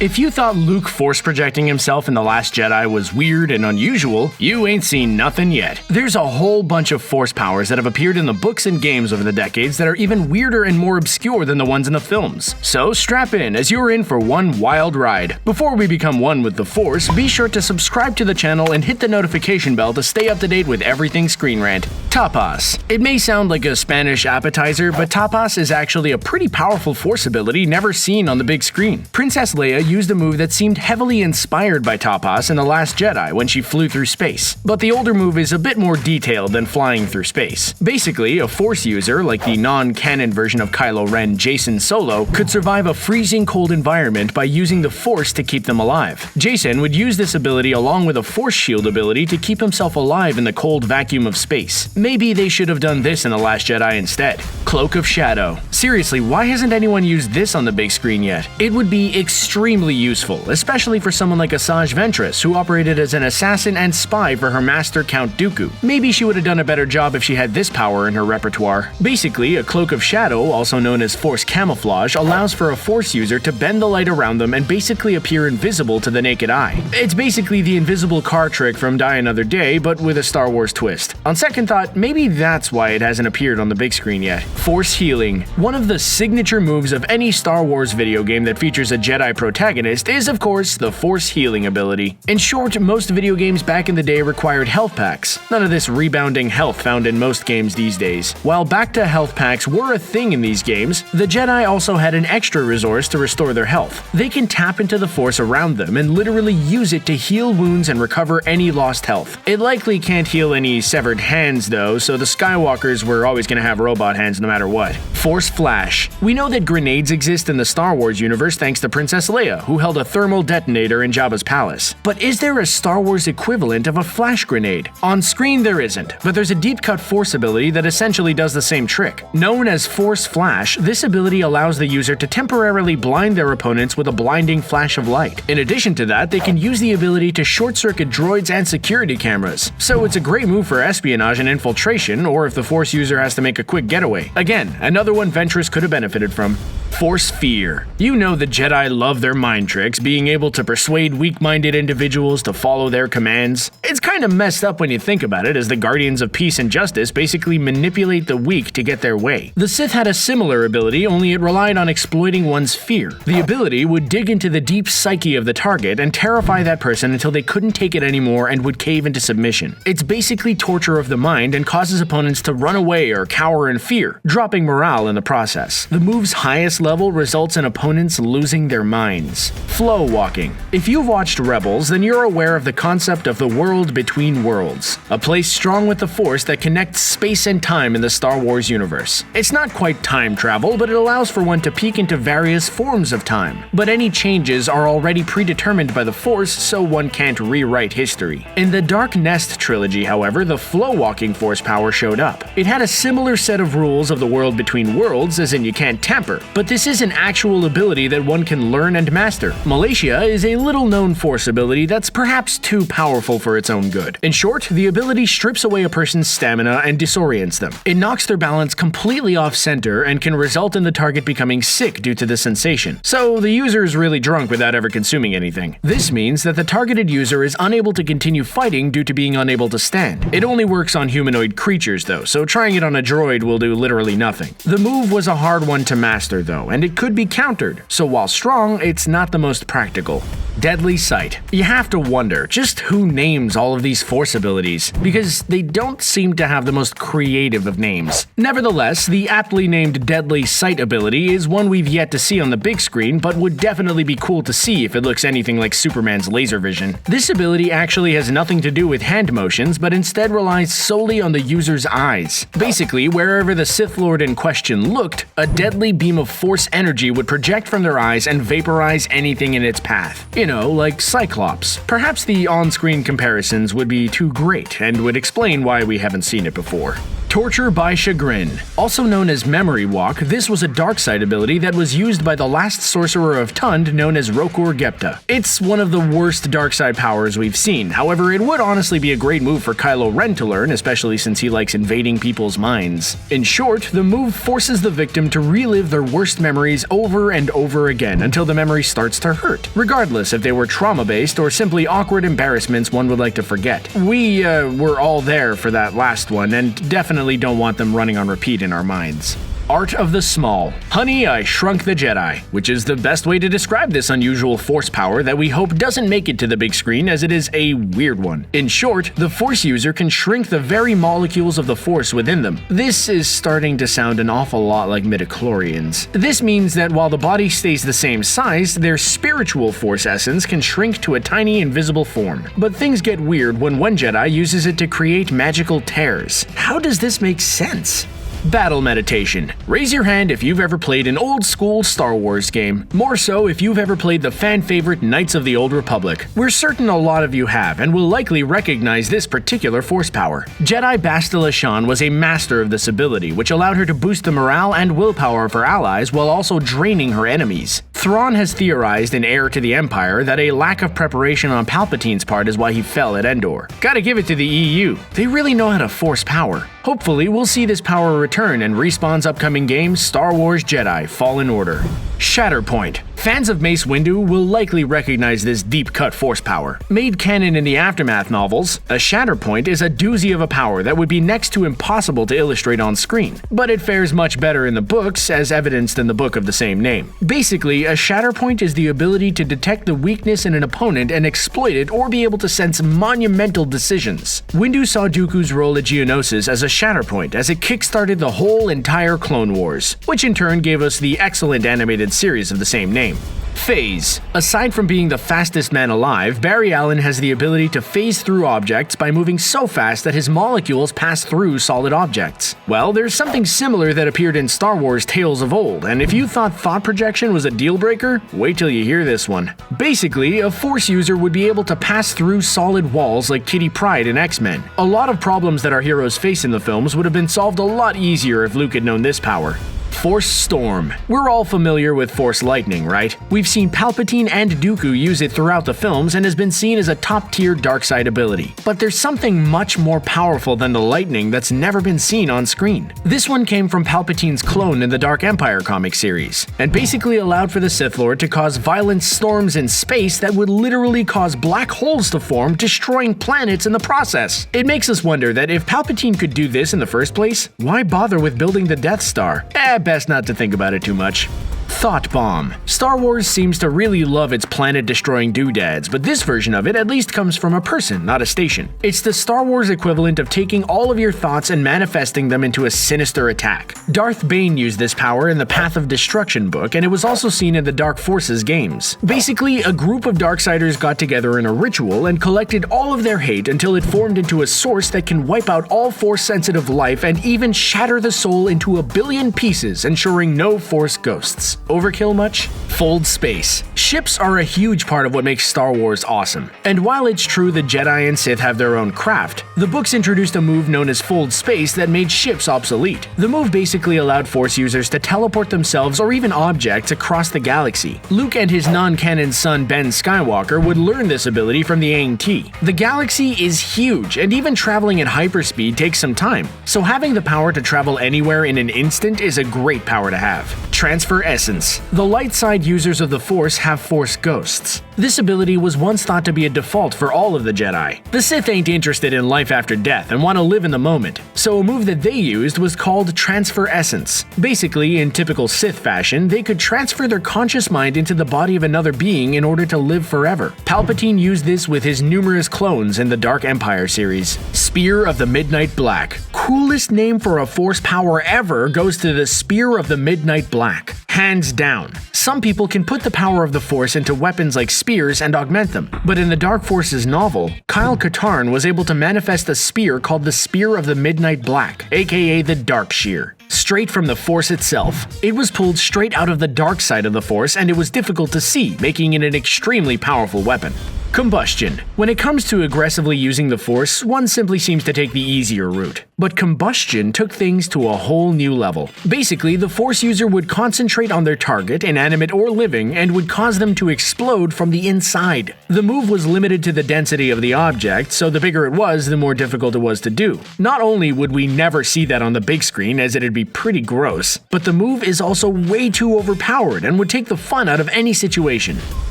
If you thought Luke force projecting himself in The Last Jedi was weird and unusual, you ain't seen nothing yet. There's a whole bunch of force powers that have appeared in the books and games over the decades that are even weirder and more obscure than the ones in the films. So strap in, as you're in for one wild ride. Before we become one with the Force, be sure to subscribe to the channel and hit the notification bell to stay up to date with everything ScreenRant. Tapas. It may sound like a Spanish appetizer, but Tapas is actually a pretty powerful force ability never seen on the big screen. Princess Leia used a move that seemed heavily inspired by Tapas in The Last Jedi when she flew through space, but the older move is a bit more detailed than flying through space. Basically, a force user, like the non-canon version of Kylo Ren, Jacen Solo, could survive a freezing cold environment by using the force to keep them alive. Jacen would use this ability along with a force shield ability to keep himself alive in the cold vacuum of space. Maybe they should have done this in The Last Jedi instead. Cloak of Shadow. Seriously, why hasn't anyone used this on the big screen yet? It would be extremely useful, especially for someone like Asajj Ventress, who operated as an assassin and spy for her master Count Dooku. Maybe she would have done a better job if she had this power in her repertoire. Basically, a Cloak of Shadow, also known as Force Camouflage, allows for a Force user to bend the light around them and basically appear invisible to the naked eye. It's basically the invisible car trick from Die Another Day, but with a Star Wars twist. On second thought, maybe that's why it hasn't appeared on the big screen yet. Force Healing. One of the signature moves of any Star Wars video game that features a Jedi protagonist is, of course, the Force Healing ability. In short, most video games back in the day required health packs. None of this rebounding health found in most games these days. While back to health packs were a thing in these games, the Jedi also had an extra resource to restore their health. They can tap into the Force around them and literally use it to heal wounds and recover any lost health. It likely can't heal any severed hands though, so the Skywalkers were always going to have robot hands no matter what. Force Flash. We know that grenades exist in the Star Wars universe thanks to Princess Leia, who held a thermal detonator in Jabba's palace. But is there a Star Wars equivalent of a flash grenade? On screen there isn't, but there's a deep-cut force ability that essentially does the same trick. Known as Force Flash, this ability allows the user to temporarily blind their opponents with a blinding flash of light. In addition to that, they can use the ability to short-circuit droids and security cameras. So it's a great move for espionage and infiltration, or if the Force user has to make a quick getaway. Again, another one Ventress could have benefited from. Force Fear. You know the Jedi love their mind tricks, being able to persuade weak-minded individuals to follow their commands. It's kind of messed up when you think about it, as the Guardians of Peace and Justice basically manipulate the weak to get their way. The Sith had a similar ability, only it relied on exploiting one's fear. The ability would dig into the deep psyche of the target and terrify that person until they couldn't take it anymore and would cave into submission. It's basically torture of the mind and causes opponents to run away or cower in fear, dropping morale in the process. The move's highest level results in opponents losing their minds. Flow Walking. If you've watched Rebels, then you're aware of the concept of the world between worlds, a place strong with the Force that connects space and time in the Star Wars universe. It's not quite time travel, but it allows for one to peek into various forms of time. But any changes are already predetermined by the Force, so one can't rewrite history. In the Dark Nest trilogy, however, the Flow Walking Force power showed up. It had a similar set of rules of the world between worlds, as in you can't tamper, but this is an actual ability that one can learn and master. Malacia is a little-known Force ability that's perhaps too powerful for its own good. In short, the ability strips away a person's stamina and disorients them. It knocks their balance completely off-center and can result in the target becoming sick due to the sensation. So the user is really drunk without ever consuming anything. This means that the targeted user is unable to continue fighting due to being unable to stand. It only works on humanoid creatures though, so trying it on a droid will do literally nothing. The move was a hard one to master though, and it could be countered, so while strong, it's not the most practical. Deadly Sight. You have to wonder just who names all of these Force abilities, because they don't seem to have the most creative of names. Nevertheless, the aptly named Deadly Sight ability is one we've yet to see on the big screen, but would definitely be cool to see if it looks anything like Superman's laser vision. This ability actually has nothing to do with hand motions, but instead relies solely on the user's eyes. Basically, wherever the Sith Lord in question looked, a deadly beam of Force energy would project from their eyes and vaporize anything in its path. You know, like Cyclops. Perhaps the on-screen comparisons would be too great and would explain why we haven't seen it before. Torture by Chagrin. Also known as Memory Walk, this was a dark side ability that was used by the last sorcerer of Tund known as Rokur Gepta. It's one of the worst dark side powers we've seen, however it would honestly be a great move for Kylo Ren to learn, especially since he likes invading people's minds. In short, the move forces the victim to relive their worst memories over and over again until the memory starts to hurt, regardless if they were trauma-based or simply awkward embarrassments one would like to forget. We were all there for that last one, and definitely don't want them running on repeat in our minds. Art of the Small. Honey, I Shrunk the Jedi, which is the best way to describe this unusual force power that we hope doesn't make it to the big screen as it is a weird one. In short, the force user can shrink the very molecules of the force within them. This is starting to sound an awful lot like midichlorians. This means that while the body stays the same size, their spiritual force essence can shrink to a tiny invisible form. But things get weird when one Jedi uses it to create magical tears. How does this make sense? Battle Meditation. Raise your hand if you've ever played an old-school Star Wars game. More so if you've ever played the fan-favorite Knights of the Old Republic. We're certain a lot of you have, and will likely recognize this particular force power. Jedi Bastila Shan was a master of this ability, which allowed her to boost the morale and willpower of her allies while also draining her enemies. Thrawn has theorized in Heir to the Empire that a lack of preparation on Palpatine's part is why he fell at Endor. Gotta give it to the EU. They really know how to force power. Hopefully, we'll see this power return in Respawn's upcoming game Star Wars Jedi Fallen Order. Shatterpoint. Fans of Mace Windu will likely recognize this deep-cut force power. Made canon in the Aftermath novels, a Shatterpoint is a doozy of a power that would be next to impossible to illustrate on screen, but it fares much better in the books, as evidenced in the book of the same name. Basically, a Shatterpoint is the ability to detect the weakness in an opponent and exploit it or be able to sense monumental decisions. Windu saw Dooku's role at Geonosis as a Shatterpoint as it kickstarted the whole entire Clone Wars, which in turn gave us the excellent animated series of the same name. Phase. Aside from being the fastest man alive, Barry Allen has the ability to phase through objects by moving so fast that his molecules pass through solid objects. Well, there's something similar that appeared in Star Wars Tales of Old, and if you thought thought projection was a deal breaker, wait till you hear this one. Basically, a Force user would be able to pass through solid walls like Kitty Pryde in X-Men. A lot of problems that our heroes face in the films would have been solved a lot easier if Luke had known this power. Force Storm. We're all familiar with Force Lightning, right? We've seen Palpatine and Dooku use it throughout the films and has been seen as a top-tier dark-side ability. But there's something much more powerful than the lightning that's never been seen on screen. This one came from Palpatine's clone in the Dark Empire comic series, and basically allowed for the Sith Lord to cause violent storms in space that would literally cause black holes to form, destroying planets in the process. It makes us wonder that if Palpatine could do this in the first place, why bother with building the Death Star? Best not to think about it too much. Thought Bomb. Star Wars seems to really love its planet-destroying doodads, but this version of it at least comes from a person, not a station. It's the Star Wars equivalent of taking all of your thoughts and manifesting them into a sinister attack. Darth Bane used this power in the Path of Destruction book, and it was also seen in the Dark Forces games. Basically, a group of Darksiders got together in a ritual and collected all of their hate until it formed into a source that can wipe out all Force-sensitive life and even shatter the soul into a billion pieces, ensuring no Force ghosts. Overkill much? Fold space. Ships are a huge part of what makes Star Wars awesome. And while it's true the Jedi and Sith have their own craft, the books introduced a move known as fold space that made ships obsolete. The move basically allowed Force users to teleport themselves or even objects across the galaxy. Luke and his non-canon son Ben Skywalker would learn this ability from the A&T. The galaxy is huge, and even traveling at hyperspeed takes some time, so having the power to travel anywhere in an instant is a great power to have. Transfer Essence. The light side users of the Force have Force ghosts. This ability was once thought to be a default for all of the Jedi. The Sith ain't interested in life after death and want to live in the moment, so a move that they used was called Transfer Essence. Basically, in typical Sith fashion, they could transfer their conscious mind into the body of another being in order to live forever. Palpatine used this with his numerous clones in the Dark Empire series. Spear of the Midnight Black. Coolest name for a Force power ever goes to the Spear of the Midnight Black. Hands down. Some people can put the power of the Force into weapons like spears and augment them, but in the Dark Forces novel, Kyle Katarn was able to manifest a spear called the Spear of the Midnight Black, aka the Dark Shear. Straight from the Force itself. It was pulled straight out of the dark side of the Force, and it was difficult to see, making it an extremely powerful weapon. Combustion. When it comes to aggressively using the Force, one simply seems to take the easier route. But Combustion took things to a whole new level. Basically, the Force user would concentrate on their target, inanimate or living, and would cause them to explode from the inside. The move was limited to the density of the object, so the bigger it was, the more difficult it was to do. Not only would we never see that on the big screen, as it'd be pretty gross, but the move is also way too overpowered and would take the fun out of any situation.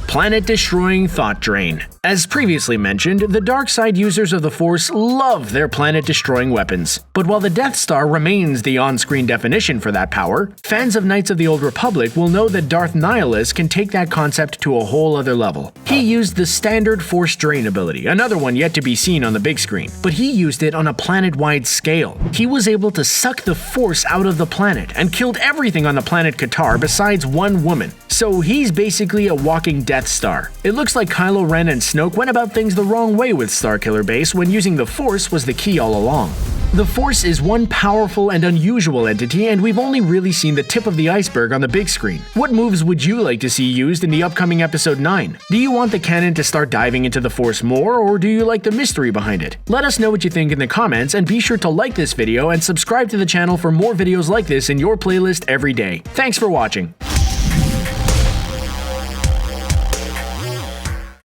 Planet-destroying thought drain. As previously mentioned, the dark side users of the Force love their planet-destroying weapons. But while the Death Star remains the on-screen definition for that power, fans of Knights of the Old Republic will know that Darth Nihilus can take that concept to a whole other level. He used the standard Force Drain ability, another one yet to be seen on the big screen, but he used it on a planet-wide scale. He was able to suck the Force out of the planet and killed everything on the planet Qatar besides one woman. So he's basically a walking Death Star. It looks like Kylo Ren and Snoke went about things the wrong way with Starkiller Base when using the Force was the key all along. The Force is one powerful and unusual entity, and we've only really seen the tip of the iceberg on the big screen. What moves would you like to see used in the upcoming Episode 9? Do you want the canon to start diving into the Force more, or do you like the mystery behind it? Let us know what you think in the comments, and be sure to like this video and subscribe to the channel for more videos like this in your playlist every day. Thanks for watching.